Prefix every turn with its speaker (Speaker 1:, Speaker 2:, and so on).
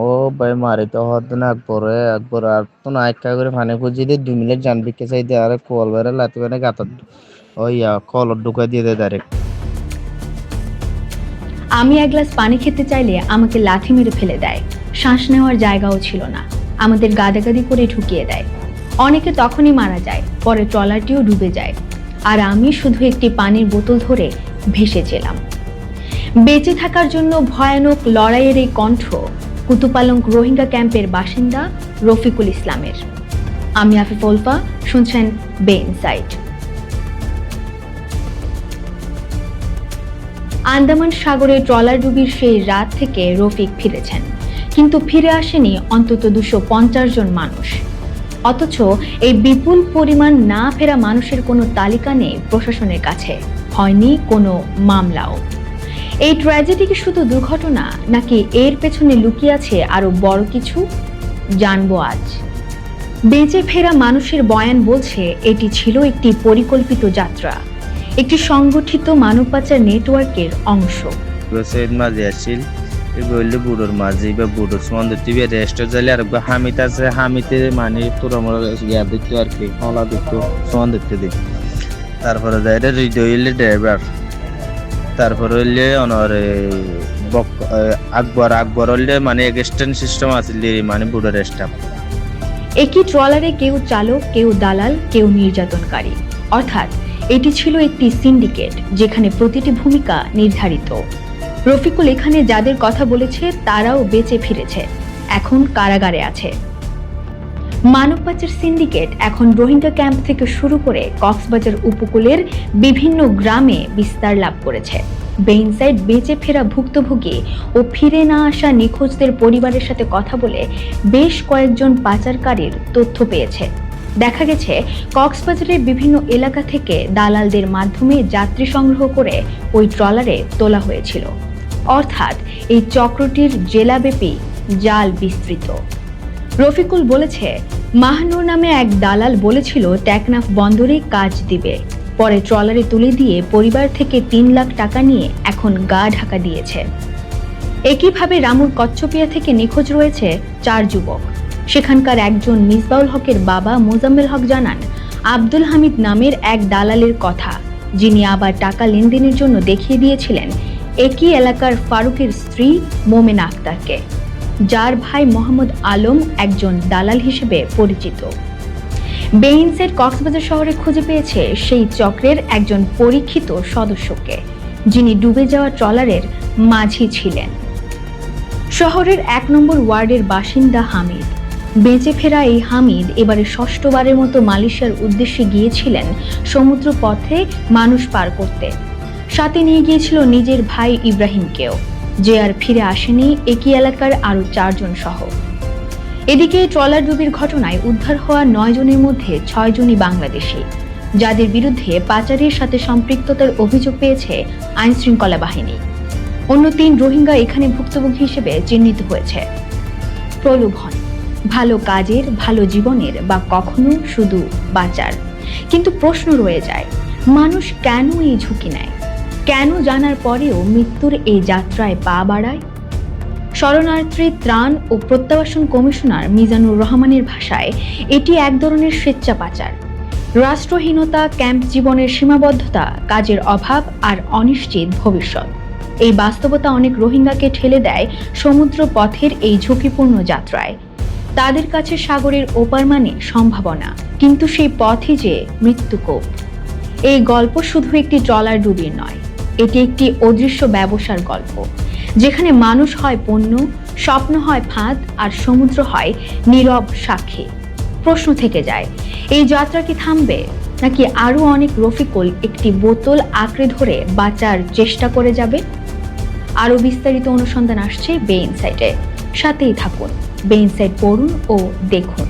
Speaker 1: ও ভাই মারি তো হদ না একবার আর তো না একটা করে ফানে খুঁজি দিয়ে 2 মিনিট জানবি কে চাই দিয়ে আর কল বেড়ে লাতি বেড়ে গাতার ওই কলর ঢুকা দিয়ে দেয় ডাইরেক্ট।
Speaker 2: আমি এক গ্লাস পানি খেতে চাইলে আমাকে লাথি মেরে ফেলে দেয়। শ্বাস নেওয়ার জায়গাও ছিল না, আমাদের গাদাগাদি করে ঢুকিয়ে দেয়। অনেকে তখনই মারা যায়, পরে ট্রলারটিও ডুবে যায়, আর আমি শুধু একটি পানির বোতল ধরে ভেসেছিলাম। বেঁচে থাকার জন্য ভয়ানক লড়াইয়ের এই কণ্ঠ কুতুপালং রোহিঙ্গা ক্যাম্পের বাসিন্দা রফিকুল ইসলামের। আমি আফিফ উলফা, শুনছেন বে ইনসাইট। আন্দামান সাগরে ট্রলার ডুবির সেই রাত থেকে রফিক ফিরেছেন, কিন্তু ফিরে আসেনি অন্তত 250 জন মানুষ। অথচ এই বিপুল পরিমাণ না ফেরা মানুষের কোনো তালিকা নেই প্রশাসনের কাছে, হয়নি কোনো মামলাও। এই ট্র্যাজেডি কি শুধু দুর্ঘটনা, নাকি এর পেছনে লুকিয়ে আছে আরো বড় কিছু? জানবো আজ। বেঁচে ফেরা মানুষের বয়ান বলছে এটি ছিল একটি পরিকল্পিত যাত্রা, একটি সংগঠিত মানব পাচার নেটওয়ার্কের অংশ।
Speaker 1: সৈয়দ মাঝি আসছিল বললে বুড়োর মাঝি বা বুড়োর সম্বন্ধে টিভি রেস্ট জালে আর হামিদ আছে, হামিতে মানে তোর আমার ইয়া দেখতো আর কি হলা দেখতো সমান দেখতে দিই। তারপরে যাই হৃদয় হইলে ড্রাইভার, তারপরে হইলে অনর আকবর হইলে মানে এক্সটেন্ড সিস্টেম আছিল মানে বুড়োর স্টাফ।
Speaker 2: একই ট্রলারে কেউ চালক, কেউ দালাল, কেউ নির্যাতনকারী। অর্থাৎ এটি ছিল একটি সিন্ডিকেট যেখানে প্রতিটি ভূমিকা নির্ধারিত। রফিকুল এখানে যাদের কথা বলেছে তারাও বেঁচে ফিরেছে, এখন কারাগারে আছে। মানব পাচার সিন্ডিকেট এখন রোহিঙ্গা ক্যাম্প থেকে শুরু করে কক্সবাজার উপকূলের বিভিন্ন গ্রামে বিস্তার লাভ করেছে। বে ইনসাইট বেঁচে ফেরা ভুক্তভোগী ও ফিরে না আসা নিখোঁজদের পরিবারের সাথে কথা বলে বেশ কয়েকজন পাচারকারীর তথ্য পেয়েছে। দেখা গেছে কক্সবাজারের বিভিন্ন এলাকা থেকে দালালদের মাধ্যমে যাত্রী সংগ্রহ করে ওই ট্রলারে তোলা হয়েছিল। অর্থাৎ এই চক্রটির জেলাব্যাপী জাল বিস্তৃত। রফিকুল বলেছে, মাহনুর নামে এক দালাল বলেছিল টেকনাফ বন্দরে কাজ দিবে, পরে ট্রলারে তুলে দিয়ে পরিবার থেকে 3 লাখ টাকা নিয়ে এখন গা ঢাকা দিয়েছে। একইভাবে রামুর কচ্ছপিয়া থেকে নিখোঁজ রয়েছে 4 যুবক। সেখানকার একজন মিসবাউল হকের বাবা মোজাম্মেল হক জানান, আব্দুল হামিদ নামের এক দালালের কথা, যিনি আবার টাকা লেনদেনের জন্য দেখিয়ে দিয়েছিলেন একই এলাকার ফারুকের স্ত্রী মোমেনা আক্তারকে, যার ভাই মোহাম্মদ আলম একজন দালাল হিসেবে পরিচিত। বে ইনসাইট কক্সবাজার শহরে খুঁজে পেয়েছে সেই চক্রের একজন পরীক্ষিত সদস্যকে, যিনি ডুবে যাওয়া ট্রলারের মাঝি ছিলেন। শহরের 1 নম্বর ওয়ার্ডের বাসিন্দা হামিদ। বেঁচে ফেরা এই হামিদ এবারে 6ঠবারের মতো মালয়েশিয়ার উদ্দেশ্যে গিয়েছিলেন সমুদ্র পথে মানুষ পার করতে। সাথে নিয়ে গিয়েছিল নিজের ভাই ইব্রাহিমকেও, যে আর ফিরে আসেনি একই এলাকার আরো 4 জন সহ। এদিকে ট্রলার ডুবির ঘটনায় উদ্ধার হওয়া 9 জনের মধ্যে 6 জনই বাংলাদেশি, যাদের বিরুদ্ধে পাচারের সাথে সম্পৃক্ততার অভিযোগ পেয়েছে আইন শৃঙ্খলা বাহিনী। অন্য 3 রোহিঙ্গা এখানে ভুক্তভোগী হিসেবে চিহ্নিত হয়েছে। প্রলোভন, ভালো কাজের, ভালো জীবনের, বা কখনো শুধু বাঁচার। কিন্তু প্রশ্ন রয়ে যায়, মানুষ কেন এই ঝুঁকি নেয়? কেন জানার পরেও মৃত্যুর এই যাত্রায় পা বাড়ায়? শরণার্থী ত্রাণ ও প্রত্যাবাসন কমিশনার মিজানুর রহমানের ভাষায় এটি এক ধরনের স্বেচ্ছা পাচার। রাষ্ট্রহীনতা, ক্যাম্প জীবনের সীমাবদ্ধতা, কাজের অভাব আর অনিশ্চিত ভবিষ্যৎ, এই বাস্তবতা অনেক রোহিঙ্গাকে ঠেলে দেয় সমুদ্র পথের এই ঝুঁকিপূর্ণ যাত্রায়। তাদের কাছে সাগরের ওপার মানে সম্ভাবনা, কিন্তু সেই পথই যে মৃত্যুকূপ। এই গল্প শুধু একটি ট্রলার ডুবির নয়, এটি একটি অদৃশ্য ব্যবসার গল্প, যেখানে মানুষ হয় পণ্য, স্বপ্ন হয় ফাঁদ, আর সমুদ্র হয় নীরব সাক্ষী। প্রশ্ন থেকে যায়, এই যাত্রা কি থামবে, নাকি আরো অনেক রফিকুল একটি বোতল আঁকড়ে ধরে বাঁচার চেষ্টা করে যাবে? আরো বিস্তারিত অনুসন্ধান আসছে বে ইনসাইটে, সাথেই থাকুন। বে ইনসাইট পড়ুন ও দেখুন।